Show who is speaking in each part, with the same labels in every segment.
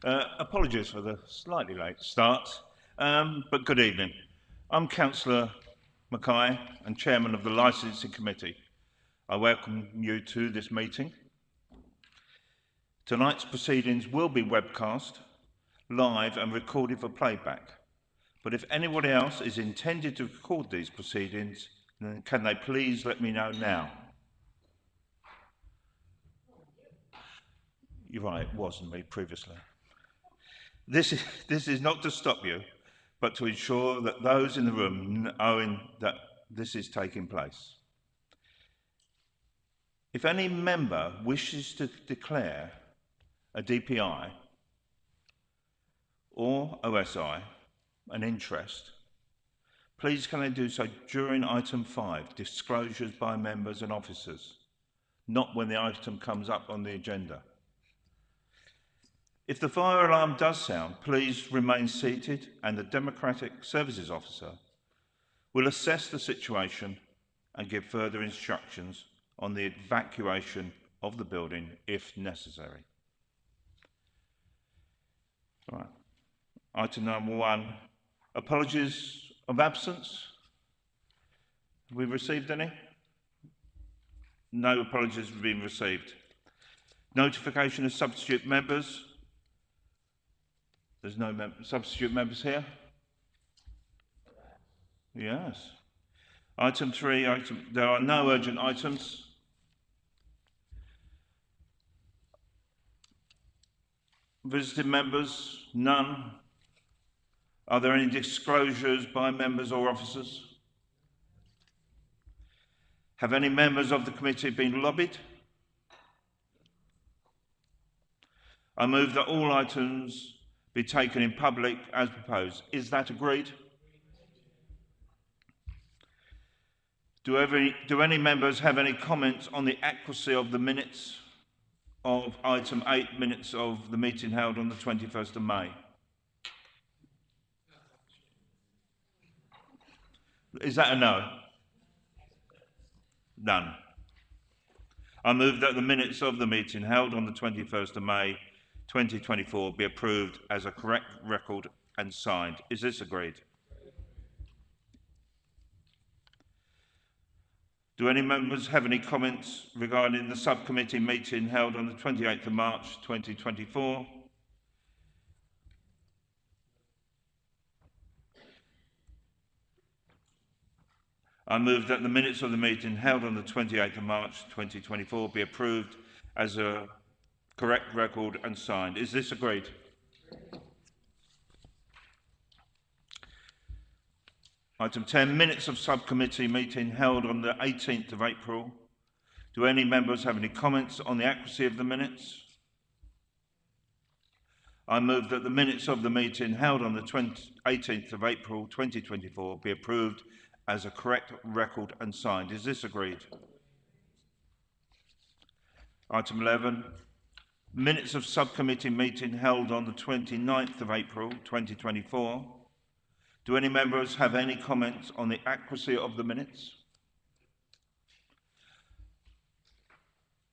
Speaker 1: Apologies for the slightly late start, but good evening. I'm Councillor Mackay and Chairman of the Licensing Committee. I welcome you to this meeting. Tonight's proceedings will be webcast, live and recorded for playback. But if anybody else is intended to record these proceedings, then can they please let me know now? You're right, it wasn't me previously. This is not to stop you, but to ensure that those in the room know that this is taking place. If any member wishes to declare a DPI or OSI an interest, please can they do so during item 5, disclosures by members and officers, not when the item comes up on the agenda. If the fire alarm does sound, please remain seated and the Democratic Services Officer will assess the situation and give further instructions on the evacuation of the building if necessary. All right. Item number 1, apologies of absence. Have we received any? No apologies have been received. Notification of substitute members. There's no substitute members here? Yes. Item 3, there are no urgent items. Visiting members, none. Are there any disclosures by members or officers? Have any members of the committee been lobbied? I move that all items be taken in public as proposed. Is that agreed? Do any members have any comments on the accuracy of the minutes of item 8, minutes of the meeting held on the 21st of May? Is that a no? None. I move that the minutes of the meeting held on the 21st of May 2024 be approved as a correct record and signed. Is this agreed? Do any members have any comments regarding the subcommittee meeting held on the 28th of March 2024? I move that the minutes of the meeting held on the 28th of March 2024 be approved as a correct record and signed. Is this agreed? Item 10, minutes of subcommittee meeting held on the 18th of April. Do any members have any comments on the accuracy of the minutes? I move that the minutes of the meeting held on the 18th of April 2024 be approved as a correct record and signed. Is this agreed? Item 11, minutes of subcommittee meeting held on the 29th of April 2024. Do any members have any comments on the accuracy of the minutes?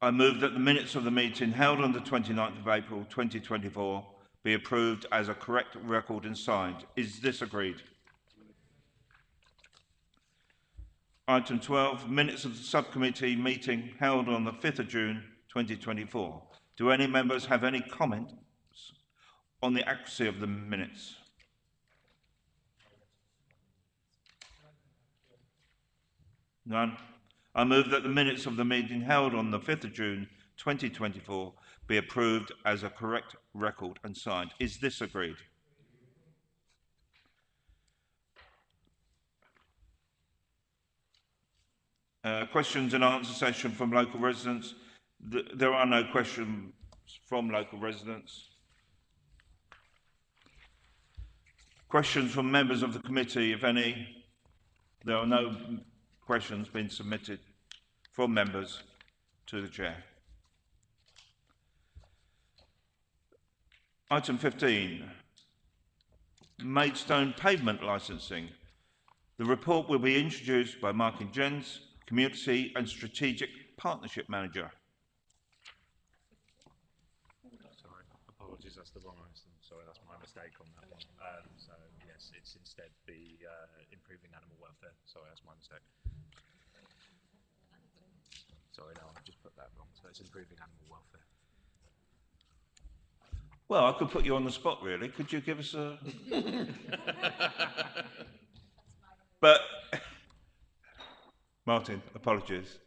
Speaker 1: I move that the minutes of the meeting held on the 29th of April 2024 be approved as a correct record and signed. Is this agreed? Item 12, minutes of the subcommittee meeting held on the 5th of June 2024. Do any members have any comments on the accuracy of the minutes? None. I move that the minutes of the meeting held on the 5th of June 2024 be approved as a correct record and signed. Is this agreed? Questions and answer session from local residents. There are no questions from local residents. Questions from members of the committee, if any. There are no questions being submitted from members to the chair. Item 15, Maidstone pavement licensing. The report will be introduced by Martin Jens, Community and Strategic Partnership Manager.
Speaker 2: apologies, that's the wrong answer. Sorry, that's my mistake on that one. So yes, it's instead the improving animal welfare. Sorry, that's my mistake. Sorry, no, I just put that wrong. So it's improving animal welfare.
Speaker 1: Well, I could put you on the spot, really. Could you give us a... But, Martin, apologies.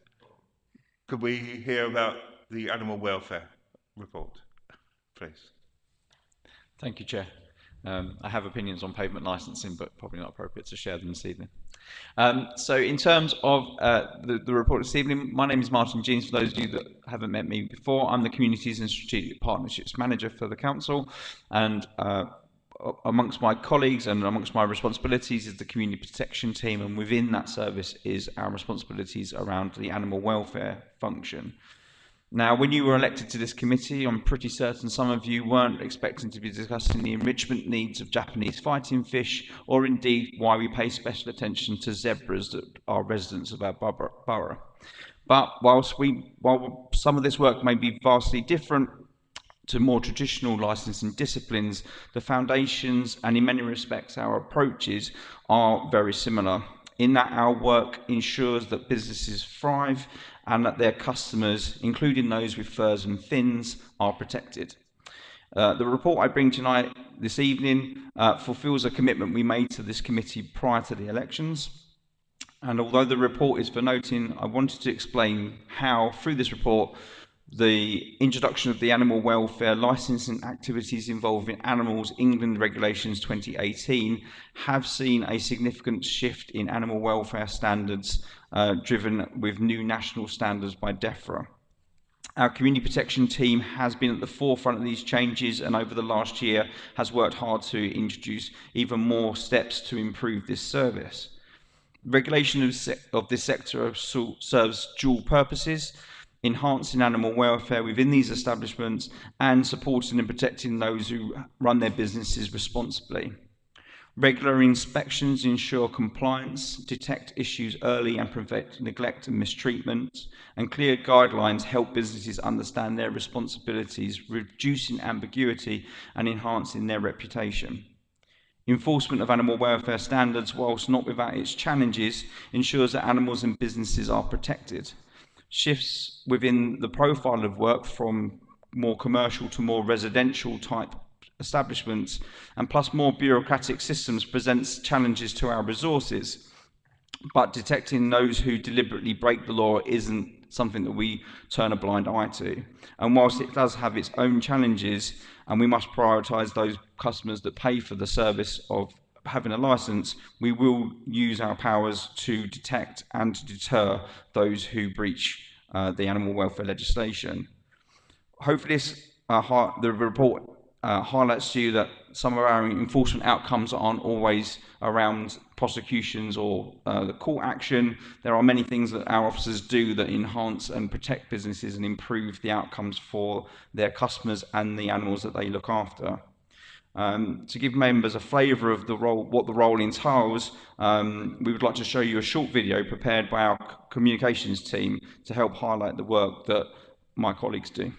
Speaker 1: Could we hear about the animal welfare report, please?
Speaker 3: Thank you, Chair. I have opinions on pavement licensing, but probably not appropriate to share them this evening. So in terms of the report this evening, my name is Martin Jeans. For those of you that haven't met me before, I'm the Communities and Strategic Partnerships Manager for the Council, and amongst my colleagues and amongst my responsibilities is the Community Protection Team, and within that service is our responsibilities around the animal welfare function. Now, when you were elected to this committee, I'm pretty certain some of you weren't expecting to be discussing the enrichment needs of Japanese fighting fish, or indeed why we pay special attention to zebras that are residents of our borough. But while some of this work may be vastly different to more traditional licensing disciplines, the foundations and in many respects our approaches are very similar, in that our work ensures that businesses thrive and that their customers, including those with furs and fins, are protected. The report I bring tonight, this evening, fulfills a commitment we made to this committee prior to the elections. And although the report is for noting, I wanted to explain how, through this report, the introduction of the animal welfare licensing activities involving animals, England Regulations 2018, have seen a significant shift in animal welfare standards driven with new national standards by DEFRA. Our community protection team has been at the forefront of these changes, and over the last year has worked hard to introduce even more steps to improve this service. Regulation of this sector serves dual purposes: enhancing animal welfare within these establishments and supporting and protecting those who run their businesses responsibly. Regular inspections ensure compliance, detect issues early and prevent neglect and mistreatment, and clear guidelines help businesses understand their responsibilities, reducing ambiguity and enhancing their reputation. Enforcement of animal welfare standards, whilst not without its challenges, ensures that animals and businesses are protected. Shifts within the profile of work from more commercial to more residential type establishments, and plus more bureaucratic systems, presents challenges to our resources. But detecting those who deliberately break the law isn't something that we turn a blind eye to. And whilst it does have its own challenges, and we must prioritise those customers that pay for the service of having a licence, we will use our powers to detect and to deter those who breach the animal welfare legislation. Hopefully the report highlights to you that some of our enforcement outcomes aren't always around prosecutions or the court action. There are many things that our officers do that enhance and protect businesses and improve the outcomes for their customers and the animals that they look after. To give members a flavour of the role, what the role entails, we would like to show you a short video prepared by our communications team to help highlight the work that my colleagues do.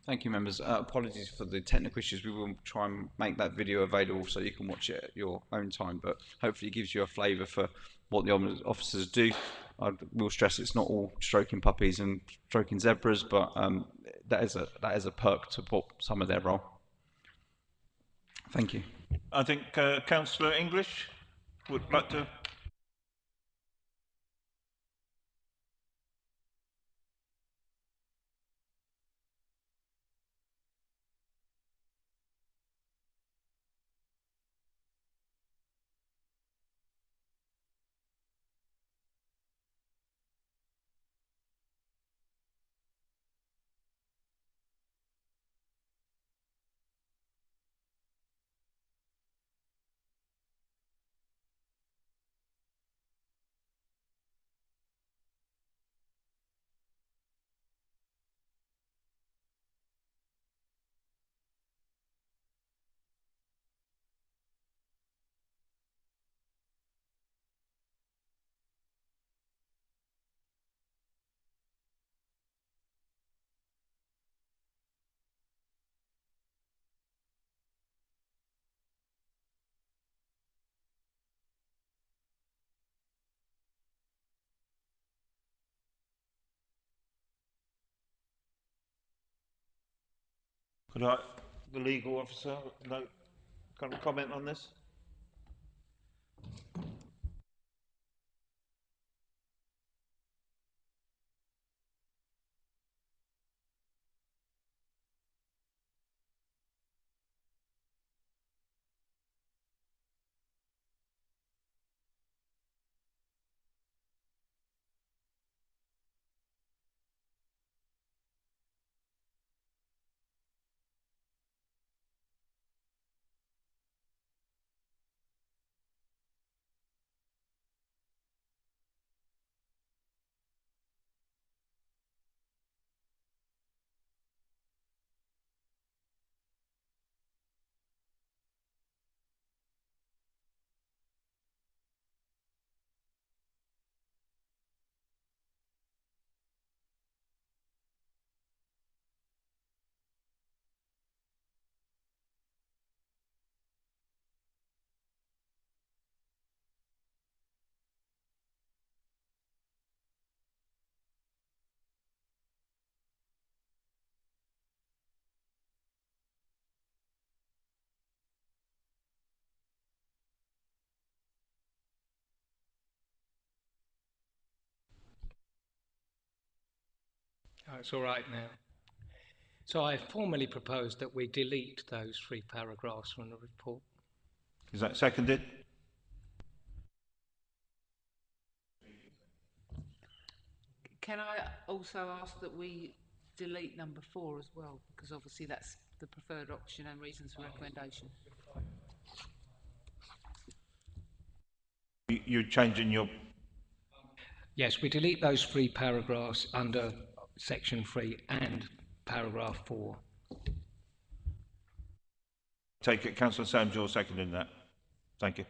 Speaker 3: Thank you, members. Apologies for the technical issues. We will try and make that video available so you can watch it at your own time, but hopefully it gives you a flavour for what the officers do. I will stress it's not all stroking puppies and stroking zebras, but that is a perk to what some of their role. Thank you.
Speaker 1: I think Councillor English would like to. Could I, the legal officer, comment on this?
Speaker 4: Oh, it's all right now. So I formally propose that we delete those 3 paragraphs from the report.
Speaker 1: Is that seconded?
Speaker 5: Can I also ask that we delete number 4 as well, because obviously that's the preferred option and reasons for recommendation.
Speaker 1: You're changing your.
Speaker 4: Yes, we delete those 3 paragraphs under section 3 and paragraph 4.
Speaker 1: Take it, Councillor Sams, you're seconding that. Thank you.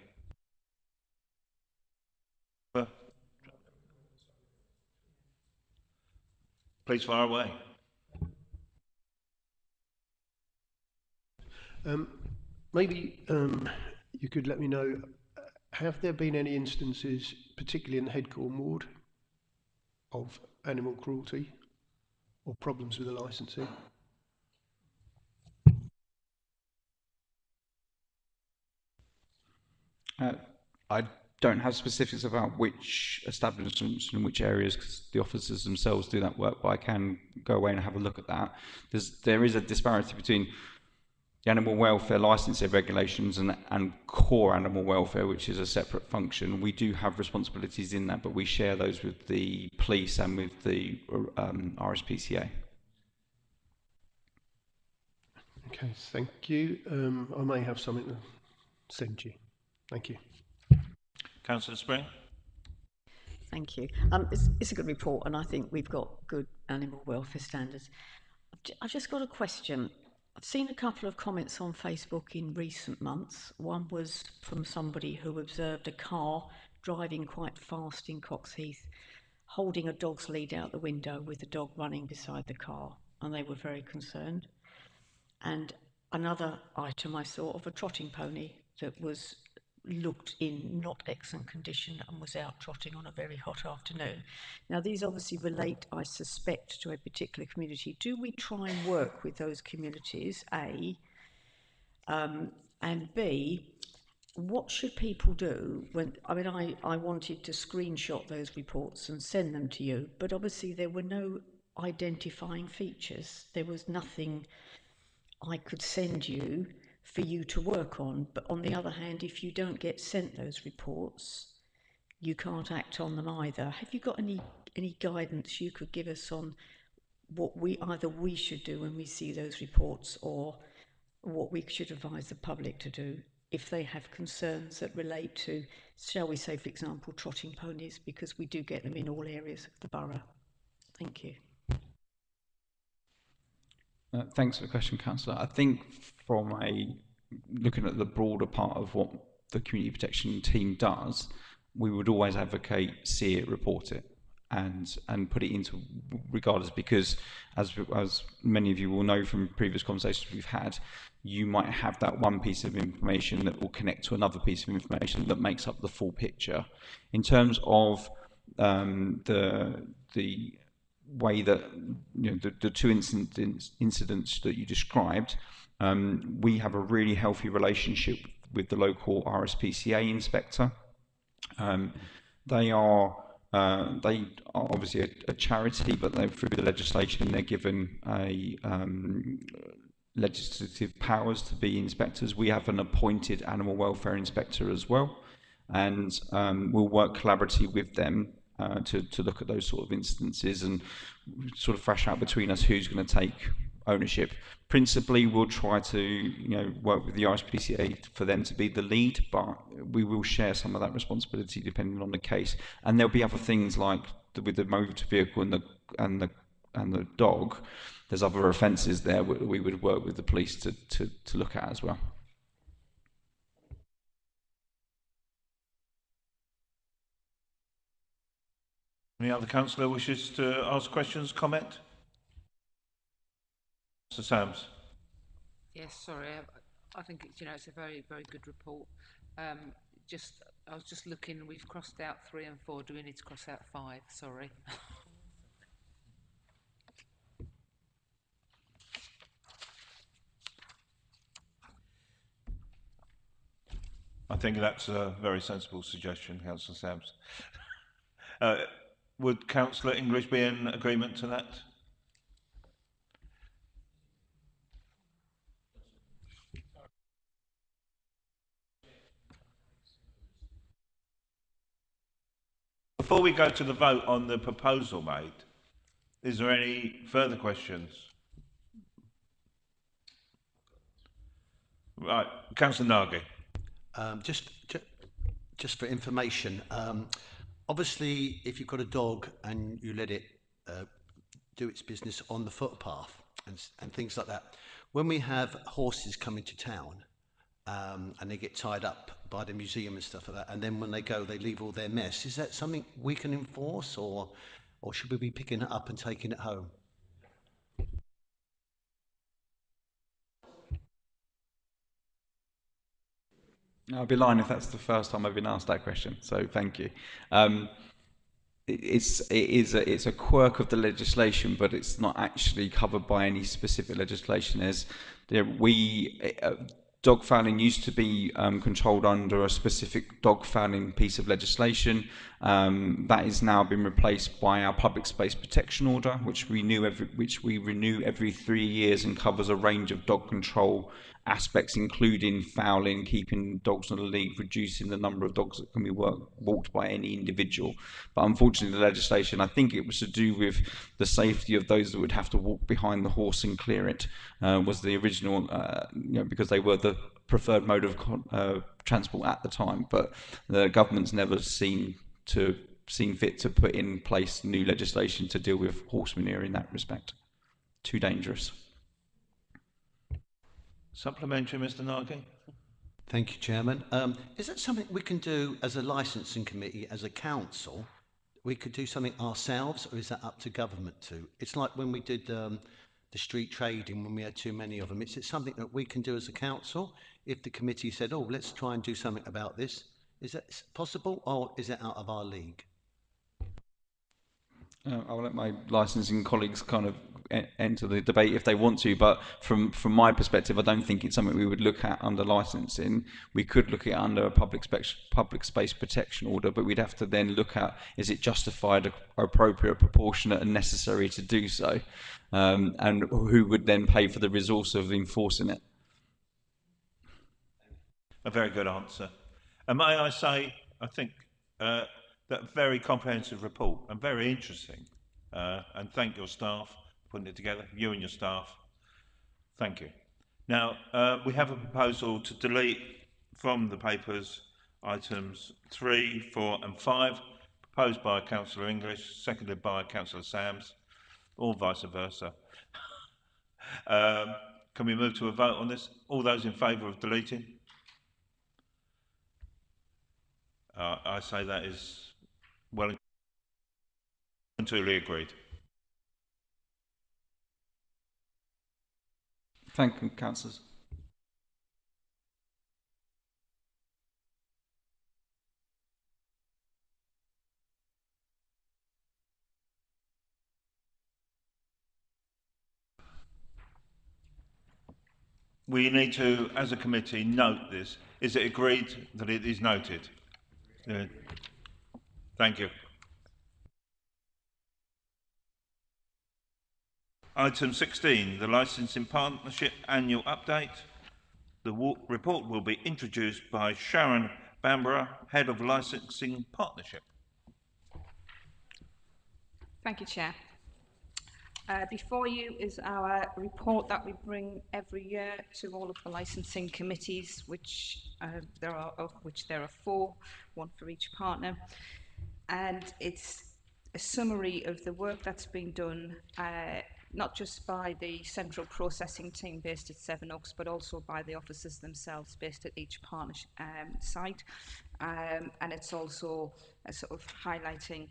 Speaker 1: Please fire away.
Speaker 6: Maybe you could let me know, have there been any instances, particularly in the Headcorn ward, of animal cruelty or problems with the licensing?
Speaker 3: I don't have specifics about which establishments and which areas, because the officers themselves do that work, but I can go away and have a look at that. There is a disparity between the animal welfare licensing regulations and core animal welfare, which is a separate function. We do have responsibilities in that, but we share those with the police and with the RSPCA.
Speaker 6: Okay, thank you. I may have something to send you. Thank you.
Speaker 1: Councillor Spring.
Speaker 7: Thank you. It's a good report, and I think we've got good animal welfare standards. I've just got a question. I've seen a couple of comments on Facebook in recent months. One was from somebody who observed a car driving quite fast in Coxheath, holding a dog's lead out the window with the dog running beside the car. and they were very concerned. And another item I saw of a trotting pony that was looked in not excellent condition and was out trotting on a very hot afternoon. Now, these obviously relate, I suspect, to a particular community. Do we try and work with those communities, A, and B, what should people do when, I mean, I wanted to screenshot those reports and send them to you, but obviously there were no identifying features. There was nothing I could send you for you to work on. But on the other hand, if you don't get sent those reports, you can't act on them either. Have you got any guidance you could give us on what we should do when we see those reports, or what we should advise the public to do if they have concerns that relate to, shall we say, for example, trotting ponies, because we do get them in all areas of the borough? Thank you.
Speaker 3: Thanks for the question, Councillor. I think from looking at the broader part of what the community protection team does, we would always advocate see it, report it, and put it into regardless, because as many of you will know from previous conversations we've had, you might have that one piece of information that will connect to another piece of information that makes up the full picture. In terms of the way that, you know, the two incidents that you described, we have a really healthy relationship with the local RSPCA inspector. They are obviously a charity, but through the legislation they're given a legislative powers to be inspectors. We have an appointed animal welfare inspector as well, and we'll work collaboratively with them to look at those sort of instances and sort of thrash out between us who's going to take ownership. Principally, we'll try to, you know, work with the RSPCA for them to be the lead, but we will share some of that responsibility depending on the case. And there'll be other things like with the motor vehicle and the dog. There's other offences there we would work with the police to look at as well.
Speaker 1: Any other councillor wishes to ask questions, comment? Mr. Sams.
Speaker 5: Yes, sorry. I think it's, you know, it's a very, very good report. I was just looking. We've crossed out 3 and 4. Do we need to cross out 5? Sorry.
Speaker 1: I think that's a very sensible suggestion, Councillor Sams. Would Councillor English be in agreement to that? Before we go to the vote on the proposal made, is there any further questions? Right, Councillor Nagy.
Speaker 8: Just for information, obviously, if you've got a dog and you let it do its business on the footpath and things like that, when we have horses come into town and they get tied up by the museum and stuff like that, and then when they go, they leave all their mess, is that something we can enforce, or should we be picking it up and taking it home?
Speaker 3: I'll be lying if that's the first time I've been asked that question, so thank you. It's a quirk of the legislation, but it's not actually covered by any specific legislation. Dog fouling used to be controlled under a specific dog fouling piece of legislation. That has now been replaced by our public space protection order, which we renew every 3 years and covers a range of dog control aspects, including fouling, keeping dogs on a lead, reducing the number of dogs that can be walked by any individual. But unfortunately, the legislation, I think it was to do with the safety of those that would have to walk behind the horse and clear it, was the original, because they were the preferred mode of transport at the time. But the government's never seen fit to put in place new legislation to deal with horse manure in that respect. Too dangerous.
Speaker 1: Supplementary, Mr. Nagy.
Speaker 8: Thank you, Chairman. Is that something we can do as a licensing committee, as a council? We could do something ourselves, or is that up to government to? It's like when we did the street trading when we had too many of them. Is it something that we can do as a council? If the committee said, oh, let's try and do something about this, is that possible, or is it out of our league?
Speaker 3: I'll let my licensing colleagues kind of enter the debate if they want to, but from my perspective, I don't think it's something we would look at under licensing. We could look at it under a public space protection order, but we'd have to then look at, is it justified, appropriate, proportionate and necessary to do so, and who would then pay for the resource of enforcing it.
Speaker 1: A very good answer. And may I say, I think that very comprehensive report and very interesting. And thank your staff for putting it together, you and your staff. Thank you. Now, we have a proposal to delete from the papers items 3, 4 and 5, proposed by Councillor English, seconded by Councillor Sams, or vice versa. Can we move to a vote on this? All those in favour of deleting? I say that is well and truly agreed.
Speaker 3: Thank you, councillors.
Speaker 1: We need to, as a committee, note this. Is it agreed that it is noted? Yeah. Thank you. Item 16, the Licensing Partnership Annual Update. The report will be introduced by Sharon Bamborough, Head of Licensing Partnership.
Speaker 9: Thank you, Chair. Before you is our report that we bring every year to all of the licensing committees, which there are 4, one for each partner, and it's a summary of the work that's been done, not just by the central processing team based at Sevenoaks, but also by the officers themselves based at each partner site, and it's also a sort of highlighting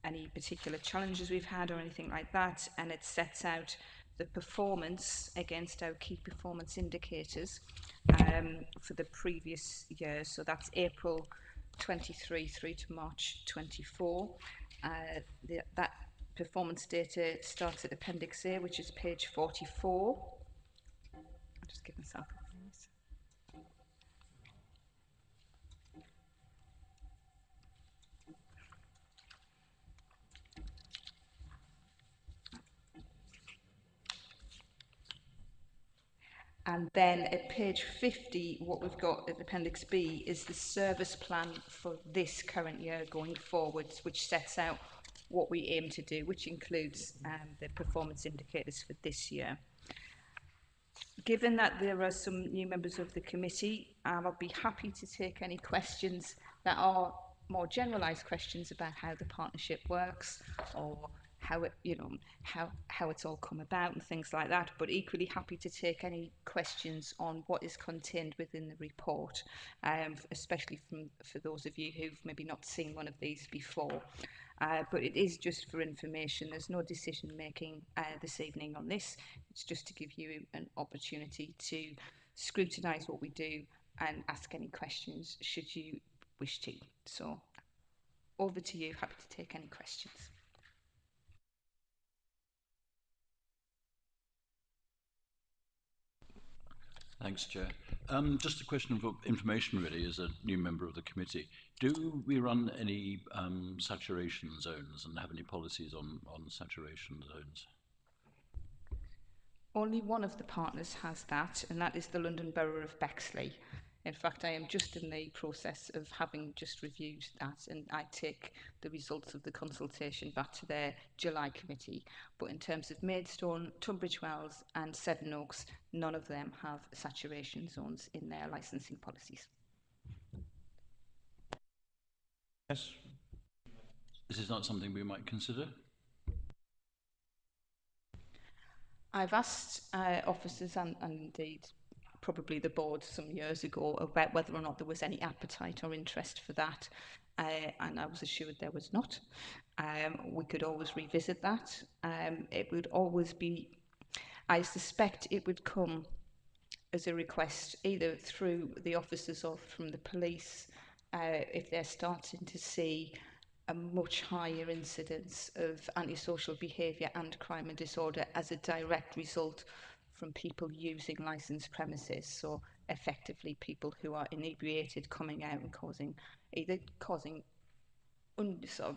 Speaker 9: any particular challenges we've had or anything like that, and it sets out the performance against our key performance indicators for the previous year. So that's April 23 through to March 24. That performance data starts at Appendix A, which is page 44. I'll just give myself a minute. And then at page 50, what we've got at Appendix B is the service plan for this current year going forwards, which sets out what we aim to do, which includes the performance indicators for this year. Given that there are some new members of the committee, I'll be happy to take any questions that are more generalised questions about how the partnership works, or how it, how it's all come about and things like that, but equally happy to take any questions on what is contained within the report, especially for those of you who've maybe not seen one of these before. But it is just for information. There's no decision making this evening on this. It's just to give you an opportunity to scrutinise what we do and ask any questions should you wish to. So over to you, happy to take any questions.
Speaker 10: Thanks, Chair. Just a question for information, really, as a new member of the committee. Do we run any saturation zones and have any policies on saturation zones?
Speaker 9: Only one of the partners has that, and that is the London Borough of Bexley. In fact, I am just in the process of having just reviewed that, and I take the results of the consultation back to their July committee. But in terms of Maidstone, Tunbridge Wells and Sevenoaks, none of them have saturation zones in their licensing policies.
Speaker 1: Yes.
Speaker 10: This is not something we might consider?
Speaker 9: I've asked officers and indeed probably the board some years ago about whether or not there was any appetite or interest for that, and I was assured there was not. We could always revisit that. It would always be I suspect it would come as a request either through the officers or from the police if they're starting to see a much higher incidence of antisocial behaviour and crime and disorder as a direct result from people using licensed premises. So effectively people who are inebriated coming out and causing sort of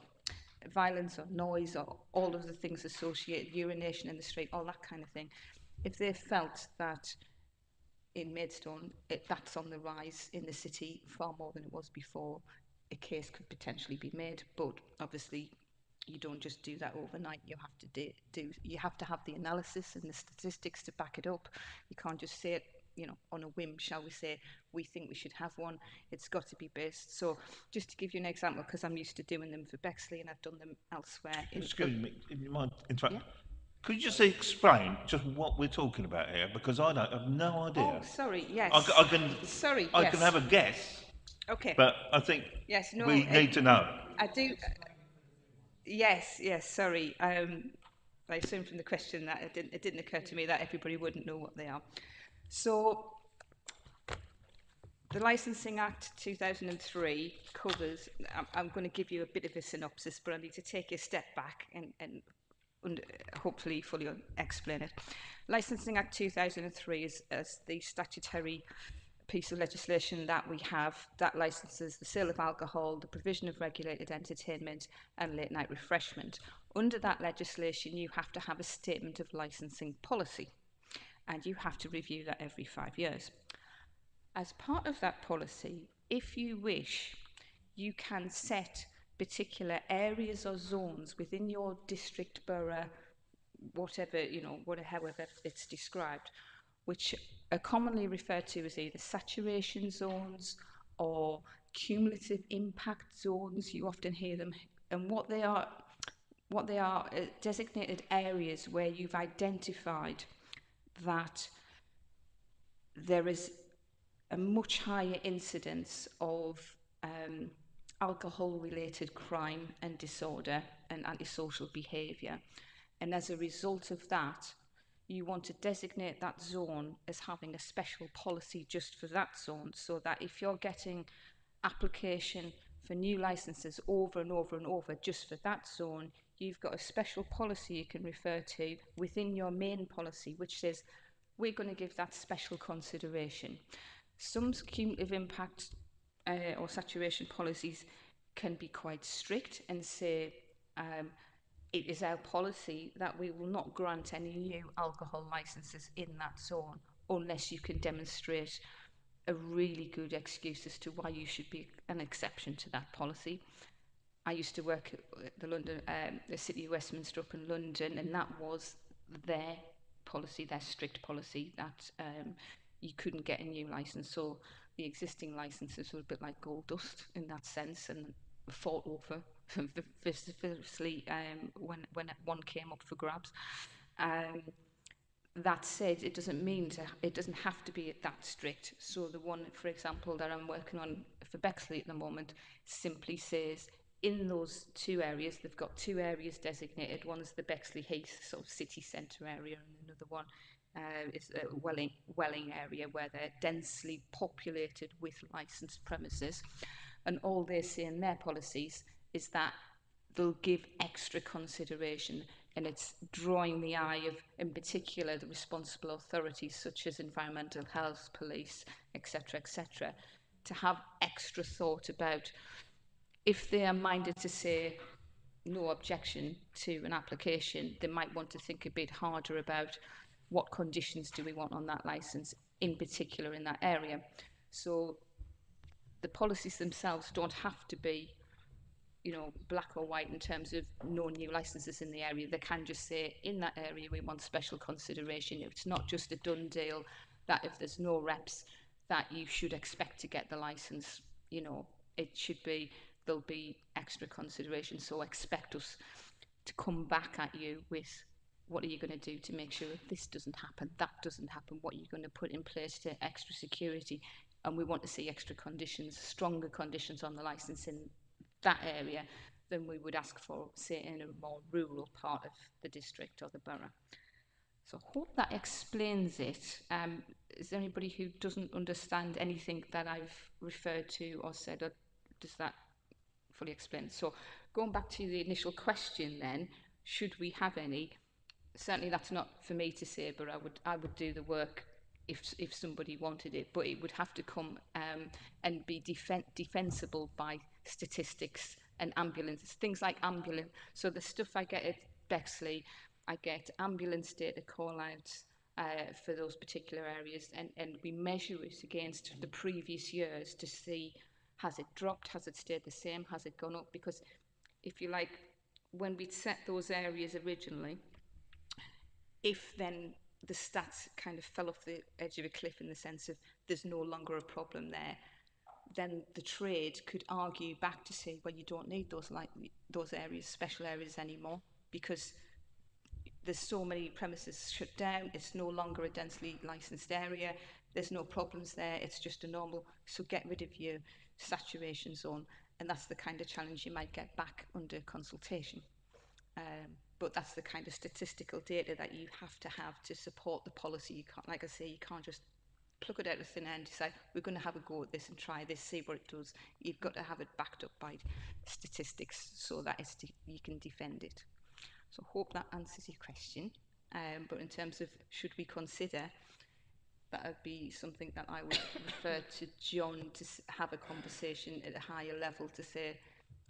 Speaker 9: violence or noise or all of the things associated, urination in the street, all that kind of thing. If they felt that in Maidstone, that's on the rise in the city far more than it was before, a case could potentially be made. But obviously, you don't just do that overnight. You have to you have to have the analysis and the statistics to back it up. You can't just say it, you know, on a whim, shall we say, we think we should have one. It's got to be based. So just to give you an example, because I'm used to doing them for Bexley and I've done them elsewhere.
Speaker 1: Excuse me, if you mind interrupting.
Speaker 9: Yeah?
Speaker 1: Could you just explain just what we're talking about here? Because I have no idea.
Speaker 9: Oh, sorry, yes.
Speaker 1: I can.
Speaker 9: Sorry,
Speaker 1: I
Speaker 9: yes.
Speaker 1: can have a guess.
Speaker 9: Okay.
Speaker 1: But I think
Speaker 9: Yes, no,
Speaker 1: we need to know.
Speaker 9: I do. Yes, sorry. I assume from the question that it didn't occur to me that everybody wouldn't know what they are. So, the Licensing Act 2003 covers, I'm going to give you a bit of a synopsis, but I need to take a step back and hopefully fully explain it. Licensing Act 2003 is the statutory piece of legislation that we have that licenses the sale of alcohol, the provision of regulated entertainment and late night refreshment. Under that legislation, you have to have a statement of licensing policy and you have to review that every 5 years. As part of that policy, if you wish, you can set particular areas or zones within your district, borough, whatever, you know, however it's described, which are commonly referred to as either saturation zones or cumulative impact zones. You often hear them, and what they are designated areas where you've identified that there is a much higher incidence of alcohol-related crime and disorder and antisocial behaviour. And as a result of that, you want to designate that zone as having a special policy just for that zone, so that if you're getting application for new licenses over and over and over just for that zone, you've got a special policy you can refer to within your main policy, which says, we're going to give that special consideration. Some cumulative impact or saturation policies can be quite strict and say, it is our policy that we will not grant any new alcohol licenses in that zone unless you can demonstrate a really good excuse as to why you should be an exception to that policy. I used to work at the City of Westminster up in London, and that was their policy, their strict policy, that you couldn't get a new licence. So the existing licences were a bit like gold dust in that sense, and fought over vociferously when one came up for grabs. That said, it doesn't have to be that strict. So the one, for example, that I'm working on for Bexley at the moment simply says in those two areas, they've got two areas designated. One is the Bexley Heath sort of city centre area, and another one is a Welling area where they're densely populated with licensed premises. And all they say in their policies is that they'll give extra consideration, and it's drawing the eye of, in particular, the responsible authorities such as environmental health, police, etc., to have extra thought about if they are minded to say no objection to an application, they might want to think a bit harder about what conditions do we want on that licence, in particular in that area. So the policies themselves don't have to be, you know, black or white in terms of no new licenses in the area. They can just say, in that area, we want special consideration. It's not just a done deal that if there's no reps, that you should expect to get the licence. You know, it should be, there'll be extra consideration. So expect us to come back at you with, what are you going to do to make sure this doesn't happen, that doesn't happen, what are you going to put in place to extra security? And we want to see extra conditions, stronger conditions on the licence in that area than we would ask for, say, in a more rural part of the district or the borough. So I hope that explains it. Is there anybody who doesn't understand anything that I've referred to or said, or does that fully explain? So going back to the initial question then, should we have any? Certainly that's not for me to say, but I would do the work if somebody wanted it, but it would have to come and be defensible by statistics and ambulance, things like ambulance. So the stuff I get at Bexley, I get ambulance data call outs for those particular areas, and we measure it against the previous years to see, has it dropped, has it stayed the same, has it gone up? Because if you like, when we set those areas originally, if then the stats kind of fell off the edge of a cliff in the sense of there's no longer a problem there, then the trade could argue back to say, well, you don't need those areas, special areas anymore, because there's so many premises shut down, it's no longer a densely licensed area, there's no problems there, it's just a normal, so get rid of your saturation zone, and that's the kind of challenge you might get back under consultation. But that's the kind of statistical data that you have to support the policy. You can't, like I say, you can't just pluck it out of thin air and decide we're going to have a go at this and try this, see what it does. You've got to have it backed up by statistics so that you can defend it. So I hope that answers your question. But in terms of should we consider, that would be something that I would refer to John to have a conversation at a higher level to say,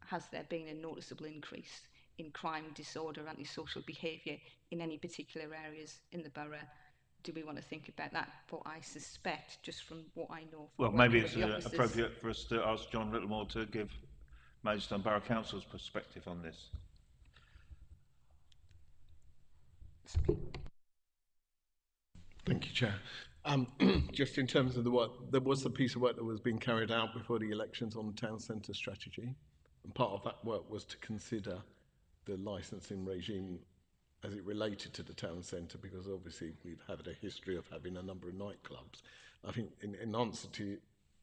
Speaker 9: has there been a noticeable increase in crime, disorder, antisocial behaviour in any particular areas in the borough? Do we want to think about that? But I suspect, just from what I know,
Speaker 1: Well, maybe it's appropriate for us to ask John Littlemore to give Maidstone Borough Council's perspective on this.
Speaker 11: Thank you, Chair. Just in terms of the work, there was a piece of work that was being carried out before the elections on the town centre strategy, and part of that work was to consider the licensing regime as it related to the town centre, because obviously we've had a history of having a number of nightclubs. I think in answer to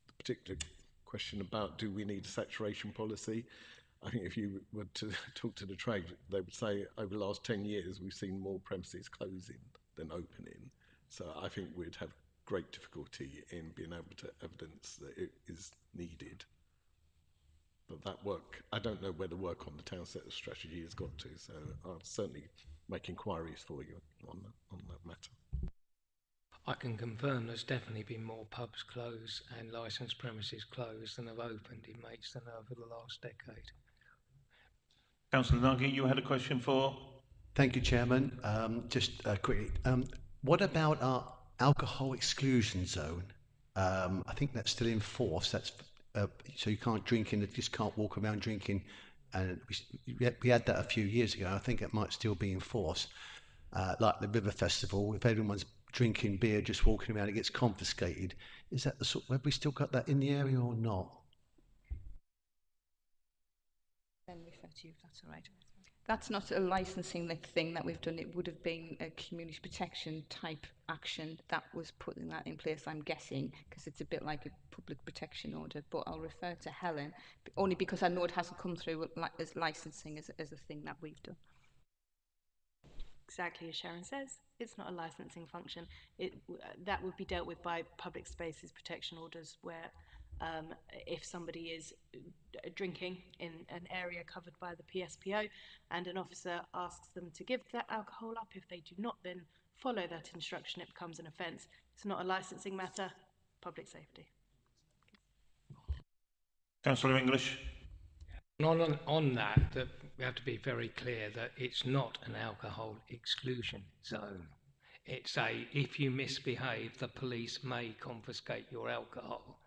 Speaker 11: the particular question about do we need a saturation policy, I think if you were to talk to the trade, they would say over the last 10 years we've seen more premises closing than opening. So I think we'd have great difficulty in being able to evidence that it is needed. But that work, I don't know where the work on the town centre strategy has got to, so I'll certainly make inquiries for you on that matter.
Speaker 4: I can confirm there's definitely been more pubs closed and licensed premises closed than have opened in Maidstone over the last decade.
Speaker 1: Councillor Nagy, you had a question for?
Speaker 8: Thank you, Chairman. Just quickly, what about our alcohol exclusion zone? I think that's still in force. That's so you can't drink you just can't walk around drinking. And we had that a few years ago. I think it might still be in force. Like the River Festival, if everyone's drinking beer, just walking around, it gets confiscated. Is that the sort? Have we still got that in the area or not?
Speaker 9: Then refer to you if that's all right. That's not a licensing thing that we've done. It would have been a community protection type action that was putting that in place, I'm guessing, because it's a bit like a public protection order. But I'll refer to Helen, only because I know it hasn't come through as licensing as a thing that we've done.
Speaker 12: Exactly as Sharon says, it's not a licensing function. That would be dealt with by public spaces protection orders, where if somebody is drinking in an area covered by the PSPO and an officer asks them to give that alcohol up, if they do not then follow that instruction, it becomes an offence. It's not a licensing matter, public safety.
Speaker 1: Councillor English.
Speaker 4: On that, we have to be very clear that it's not an alcohol exclusion zone. It's if you misbehave, the police may confiscate your alcohol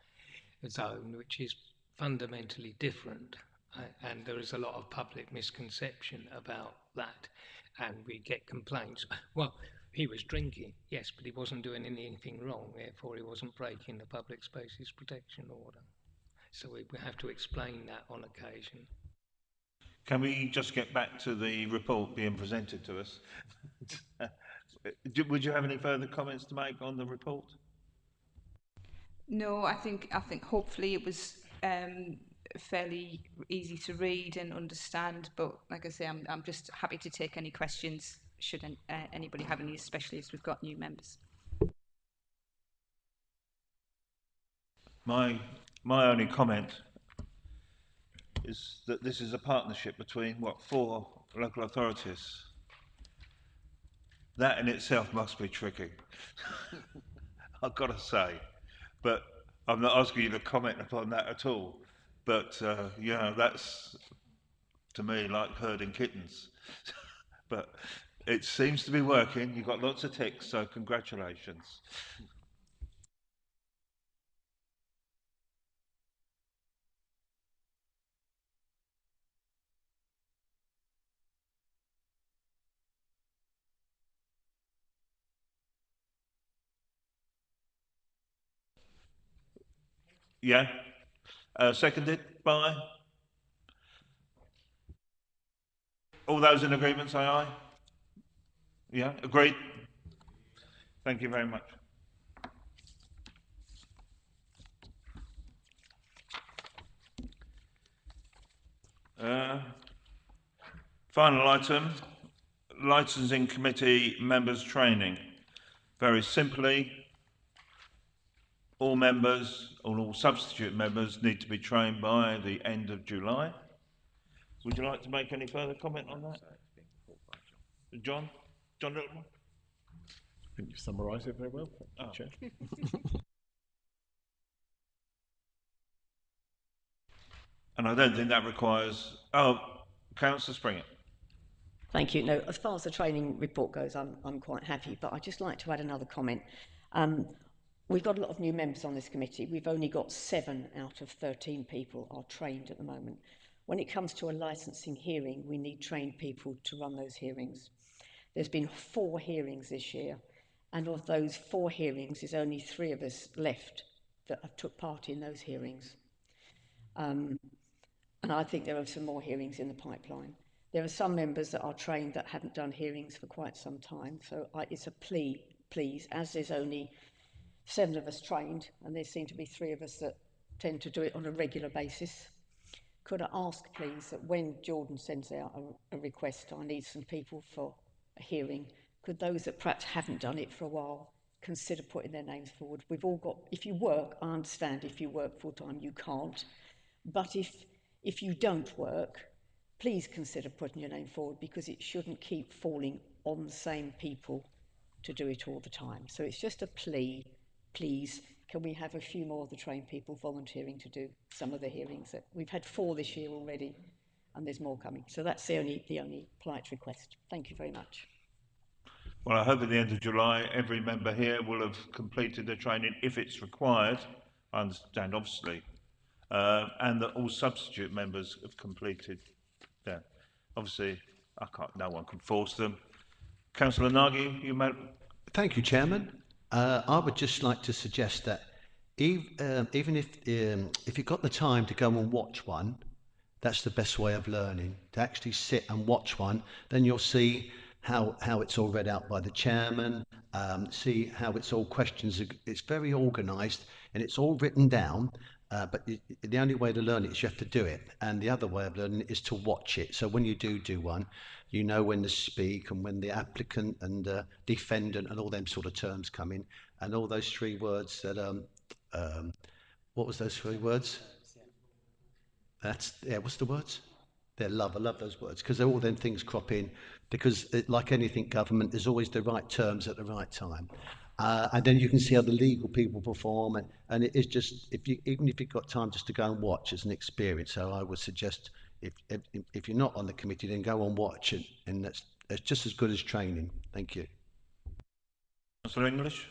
Speaker 4: zone, which is fundamentally different, and there is a lot of public misconception about that, and we get complaints. Well, he was drinking, yes, but he wasn't doing anything wrong, therefore he wasn't breaking the public spaces protection order. So we have to explain that on occasion.
Speaker 1: Can we just get back to the report being presented to us? Would you have any further comments to make on the report?
Speaker 9: No, I think hopefully it was fairly easy to read and understand. But like I say, I'm just happy to take any questions should anybody have any, especially as we've got new members.
Speaker 1: My only comment is that this is a partnership between, what, 4 local authorities. That in itself must be tricky, I've got to say. But I'm not asking you to comment upon that at all. But, you know, that's, to me, like herding kittens. But it seems to be working. You've got lots of ticks, so congratulations. Yeah? Seconded by? All those in agreement say aye? Yeah, agreed? Thank you very much. Final item, licensing committee members training. Very simply, all members, or all substitute members, need to be trained by the end of July. Would you like to make any further comment on that? John? John Littleman?
Speaker 11: I think you summarised it very well, Chair.
Speaker 1: And I don't think that requires... Oh, Councillor Springer.
Speaker 7: Thank you. No, as far as the training report goes, I'm quite happy, but I'd just like to add another comment. We've got a lot of new members on this committee. We've only got 7 out of 13 people are trained at the moment. When it comes to a licensing hearing, we need trained people to run those hearings. There's been 4 hearings this year, and of those 4 hearings, there's only 3 of us left that have took part in those hearings. And I think there are some more hearings in the pipeline. There are some members that are trained that haven't done hearings for quite some time, so it's a plea, please, as there's only 7 of us trained, and there seem to be 3 of us that tend to do it on a regular basis. Could I ask, please, that when Jordan sends out a request, I need some people for a hearing, could those that perhaps haven't done it for a while consider putting their names forward? We've all got, if you work, I understand if you work full time, you can't, but if you don't work, please consider putting your name forward, because it shouldn't keep falling on the same people to do it all the time. So it's just a plea, please, can we have a few more of the trained people volunteering to do some of the hearings? That we've had 4 this year already, and there's more coming. So that's the only polite request. Thank you very much.
Speaker 1: Well, I hope at the end of July, every member here will have completed their training if it's required. I understand, obviously. And that all substitute members have completed that. Obviously, no one can force them. Councillor Nagy, you may...
Speaker 8: Thank you, Chairman. I would just like to suggest that even if you've got the time to go and watch one, that's the best way of learning, to actually sit and watch one. Then you'll see how it's all read out by the chairman, see how it's all questions. It's very organised and it's all written down. But the only way to learn it is you have to do it, and the other way of learning it is to watch it. So when you do one, you know when to speak and when the applicant and defendant and all them sort of terms come in, and all those 3 words that what was those 3 words? What's the words? I love those words, because all them things crop in, because like anything government, there's always the right terms at the right time. And then you can see how the legal people perform, and it is just, even if you've got time just to go and watch, as an experience. So I would suggest, if you're not on the committee, then go and watch it, and that's just as good as training. Thank you.
Speaker 1: Councillor English.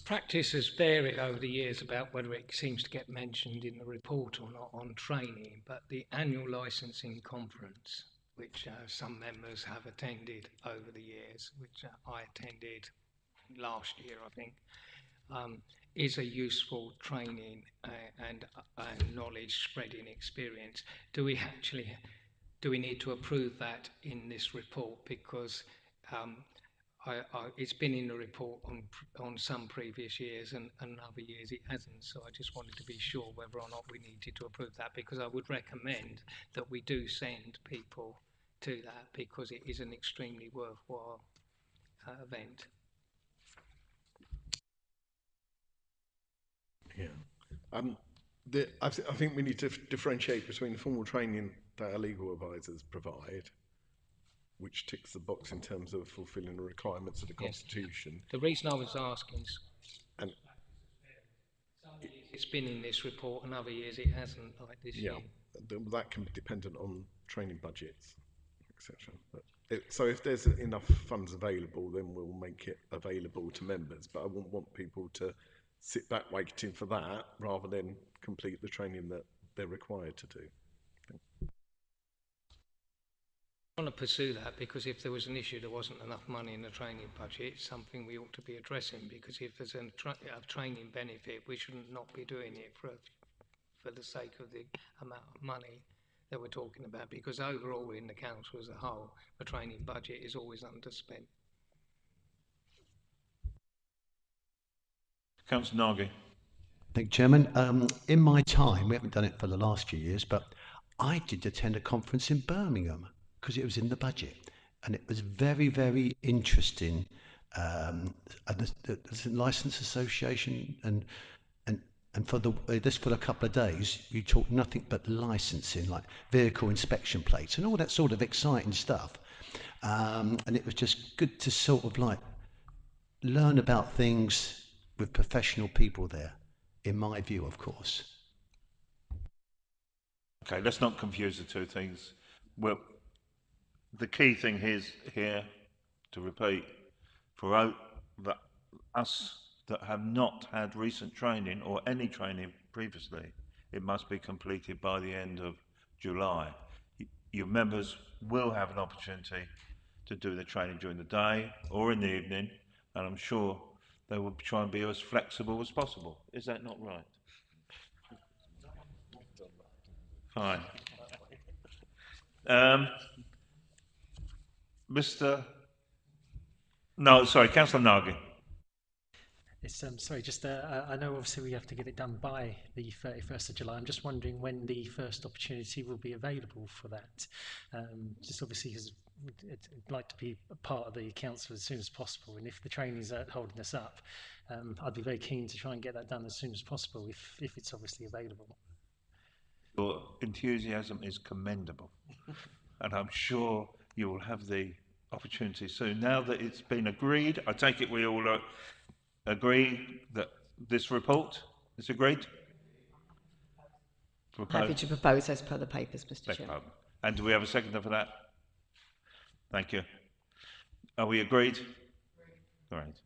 Speaker 4: Practice has varied over the years about whether it seems to get mentioned in the report or not on training, but the annual licensing conference, which some members have attended over the years, which I attended last year, I think, is a useful training and knowledge spreading experience. Do we need to approve that in this report? Because it's been in the report on some previous years, and other years it hasn't. So I just wanted to be sure whether or not we needed to approve that, because I would recommend that we do send people to that because it is an extremely worthwhile event.
Speaker 11: Yeah. I think we need to differentiate between the formal training that our legal advisors provide, which ticks the box in terms of fulfilling the requirements of the Constitution.
Speaker 4: The reason I was asking is
Speaker 11: And
Speaker 4: it's been in this report and other years it hasn't, like this year.
Speaker 11: that can be dependent on training budgets, etc. So if there's enough funds available, then we'll make it available to members. But I wouldn't want people to sit back waiting for that rather than complete the training that they're required to do.
Speaker 4: I want to pursue that because if there was an issue, there wasn't enough money in the training budget, it's something we ought to be addressing, because if there's a training benefit, we shouldn't not be doing it for the sake of the amount of money that we're talking about, because overall in the council as a whole, the training budget is always underspent.
Speaker 1: Councillor Nagy.
Speaker 8: Thank you, Chairman. In my time, we haven't done it for the last few years, but I did attend a conference in Birmingham because it was in the budget, and it was very, very interesting. And the Licence Association and for this for a couple of days, you talk nothing but licensing, like vehicle inspection plates and all that sort of exciting stuff. And it was just good to sort of like learn about things with professional people there, in my view, of course.
Speaker 1: Okay, let's not confuse the two things. Well, the key thing is here, to repeat, for us that have not had recent training or any training previously, it must be completed by the end of July. Your members will have an opportunity to do the training during the day or in the evening, and I'm sure they will try and be as flexible as possible. Is that not right? Fine. Councillor Nagy.
Speaker 13: It's, sorry, just I know obviously we have to get it done by the 31st of July. I'm just wondering when the first opportunity will be available for that. Just obviously because I'd like to be a part of the council as soon as possible, and if the trainings are holding us up, I'd be very keen to try and get that done as soon as possible if it's obviously available.
Speaker 1: Your enthusiasm is commendable, and I'm sure you will have the opportunity soon. Now that it's been agreed, I take it we all agree that this report is agreed?
Speaker 7: Happy to propose as per the papers, Mr. Chairman.
Speaker 1: And do we have a seconder for that? Thank you. Are we agreed? Great.